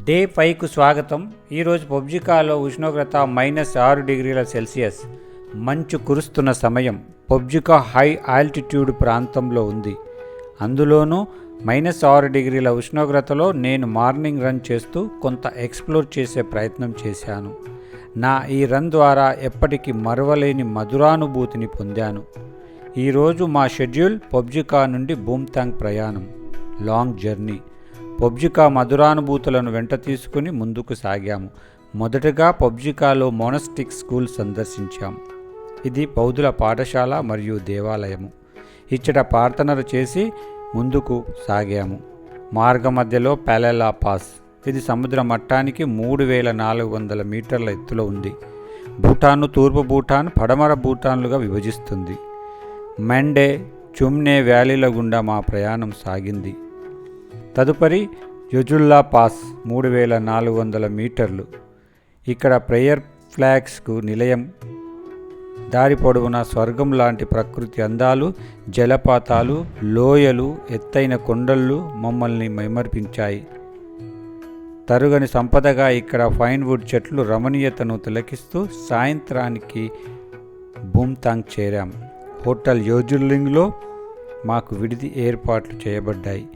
Day 5కు స్వాగతం. ఈరోజు పబ్జికాలో ఉష్ణోగ్రత -6 డిగ్రీల సెల్సియస్. మంచు కురుస్తున్న సమయం. పబ్జికా హై ఆల్టిట్యూడ్ ప్రాంతంలో ఉంది. అందులోనూ -6 డిగ్రీల ఉష్ణోగ్రతలో నేను మార్నింగ్ రన్ చేస్తూ కొంత ఎక్స్ప్లోర్ చేసే ప్రయత్నం చేశాను. నా ఈ రన్ ద్వారా ఎప్పటికీ మరవలేని మధురానుభూతిని పొందాను. ఈరోజు మా షెడ్యూల్ పబ్జికా నుండి బూమ్తాంగ్ ప్రయాణం. Long journey. పబ్జికా మధురానుభూతులను వెంట తీసుకుని ముందుకు సాగాము. మొదటగా పబ్జికాలో మోనస్టిక్ స్కూల్ సందర్శించాం. ఇది బౌద్ధుల పాఠశాల మరియు దేవాలయము. ఇచ్చట ప్రార్థనలు చేసి ముందుకు సాగాము. మార్గ మధ్యలో ప్యాలెలా పాస్. ఇది సముద్ర మట్టానికి 3400 మీటర్ల ఎత్తులో ఉంది. భూటాన్ను తూర్పు భూటాన్, పడమర భూటాన్లుగా విభజిస్తుంది. మెండే, చుమ్నే వ్యాలీల గుండా మా ప్రయాణం సాగింది. తదుపరి యజుల్లా పాస్ 3400 మీటర్లు. ఇక్కడ ప్రేయర్ ఫ్లాగ్స్కు నిలయం. దారి పొడవునా స్వర్గం లాంటి ప్రకృతి అందాలు, జలపాతాలు, లోయలు, ఎత్తైన కొండళ్ళు మమ్మల్ని మైమర్పించాయి. తరుగని సంపదగా ఇక్కడ ఫైన్ వుడ్ చెట్లు రమణీయతను తిలకిస్తూ సాయంత్రానికి బూమ్తాంగ్ చేరాం. హోటల్ యోజుర్లింగ్లో మాకు విడిది ఏర్పాట్లు చేయబడ్డాయి.